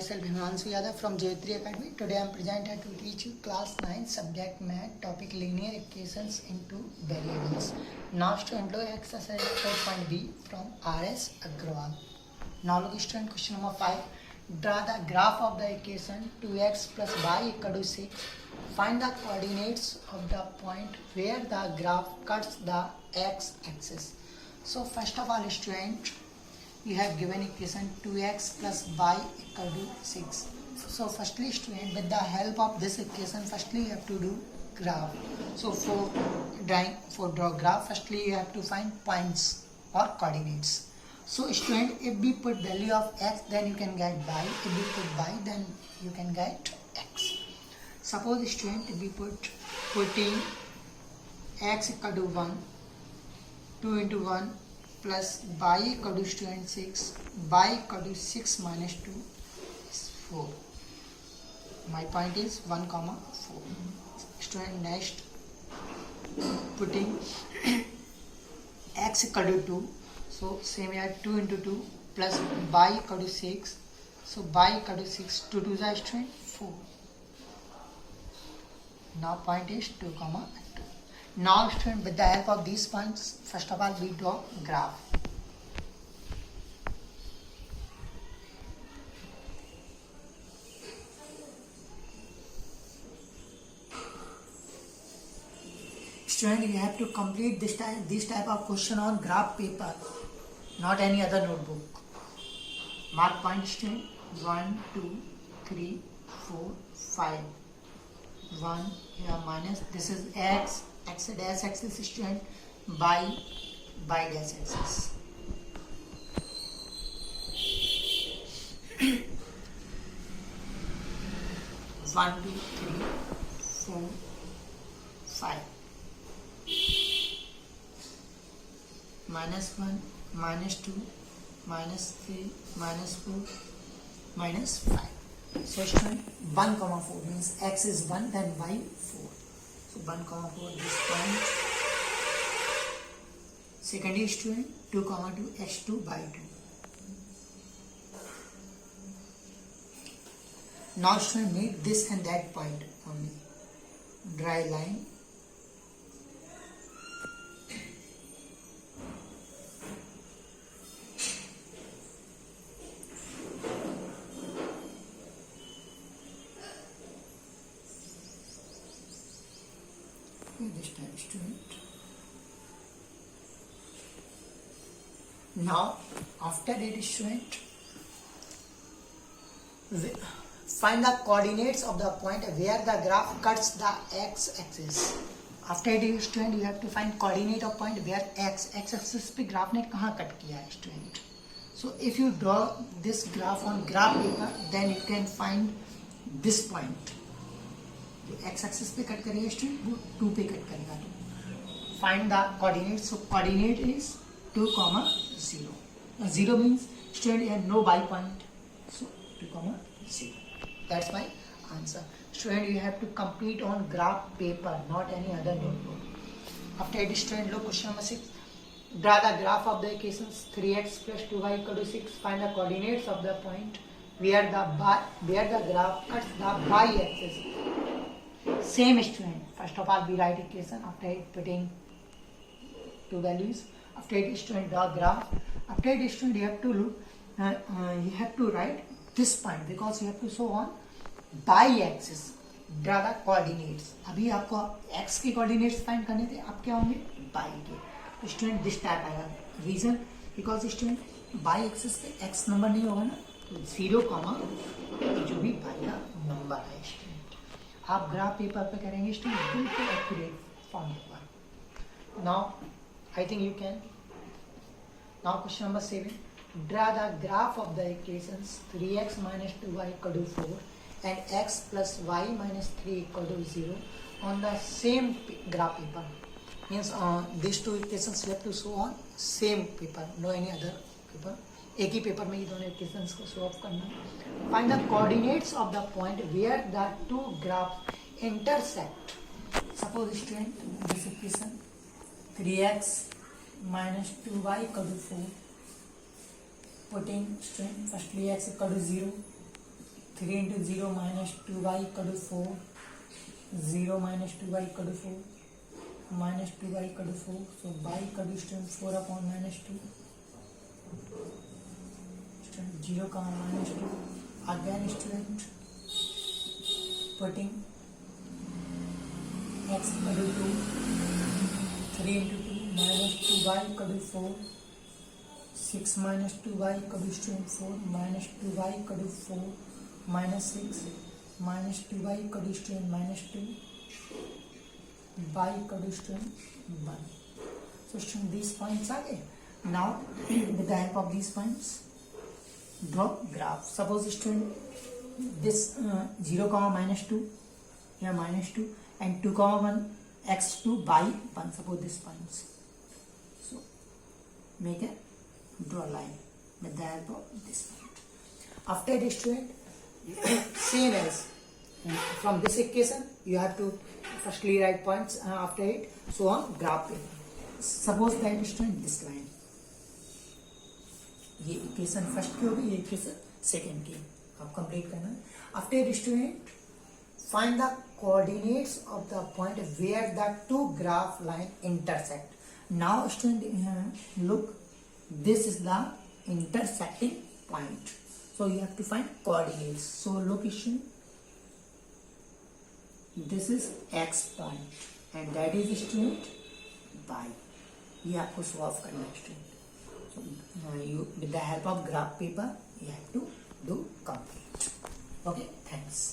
myself Himanshu Yadav from J3 Academy. Today I am presented to teach you class 9 subject math topic linear equations into variables. Now student look exercise 4.b from RS Agrawal. Now look student question number 5. Draw the graph of the equation 2x plus y equal to 6. Find the coordinates of the point where the graph cuts the x-axis. So first of all student, you have given equation 2x plus y equal to 6. So firstly student, with the help of this equation, firstly you have to do graph. So for draw graph, firstly you have to find points or coordinates. So student, if we put value of x, then you can get y. If we put y, then you can get x. Suppose student, if we putting x equal to 1, 2 into 1 plus y equal to student 6, y equal to 6 minus 2 is 4. My point is 1 comma 4. Student, next putting x equal to 2. So same here, 2 into 2 plus y equal to 6. So y equal to 6, 2 to the student 4. Now point is 2 comma 2. Now student, with the help of these points, first of all we draw graph. Student, you have to complete this type of question on graph paper, not any other notebook. Mark point student, 1, 2, 3, 4, 5. 1 here minus, this is x dash axis student, y dash axis. One, 2, 3, 4, 5. Minus 1, minus 2, minus 3, minus 4, minus 5. So student, 1 comma 4 means x is 1, then y 4. So 1 comma 4 this point. Second is student, 2 comma 2 x2 by 2. Now student, meet this and that point only. Dry line. This time student. Now after that student, find the coordinates of the point where the graph cuts the x-axis. After that student, you have to find coordinate of point where x-axis पे graph ने कहाँ cut किया है student. So if you draw this graph on graph paper, then you can find this point. जो x axis पे cut करेगा student, वो 2 पे कट करेगा. तो find the coordinate. So coordinate is 2, 0. 0 means student you have no y point. So 2, 0. That's my answer. Student, you have to complete on graph paper, not any other notebook. After it student, लो question number 6. Draw the graph of the equations 3x plus 2y equal to 6. Find the coordinates of the point where the graph cuts the y axis. Same student, first of all we write equation, after it putting two values, after it student draw graph, after it student you have to look, you have to write this point because you have to show on y axis. Draw the coordinates. अभी आपको x के coordinates find करने थे, आप क्या होंगे y के. तो student this type आएगा. Reason because student y axis पे x नंबर नहीं होगा ना, तो 0 कॉमा जो भी y का नंबर है student. आप ग्राफ पेपर पे करेंगे स्टूडेंट, बिल्कुल एक्यूरेट फॉर्म होगा. Now I think you can. Now question number 7. Draw the graph of the equations 3x minus 2y equal to 4 and x plus y minus 3 equal to 0 on the same graph paper. Means these two equations you have to show on same paper, no any other paper. एक ही paper में ये दोनों equations को solve करना. Find the coordinates of the point where the two graph intersect. Suppose student, this equation 3x minus 2y equal to 4. Putting student, firstly x equal to 0, 3 into 0 minus 2y equal to 4. 0 minus 2y equal to 4. Minus 2y equal to 4. So y equal to student 4 upon minus 2. Student 0 comma minus 2. Again student putting x equal to 2. 3 into 2 minus 2y equal to 4. 6 minus 2y equal to student 4. Minus 2y equal to 4. Minus 6. Minus 2y equal to student minus 2. Y equal to student 1. So student, these points are there. Now with the help of these points, draw graph. Suppose student this 0 comma minus 2, here minus 2, and 2 comma 1, x2 by 1. Suppose this points. So make a draw line with the help of this point. After this student, same as from this equation, you have to firstly write points after it. So on graph paper, suppose that student this line, ये equation first की होगी, ये equation second की, आप complete करना है. After student find the coordinates of the point where the two graph line intersect. Now student look, this is the intersecting point, so you have to find coordinates. So location, this is x point and that is student y. ये आपको solve करना है student. So you with the help of graph paper you have to do complete. Okay, thanks.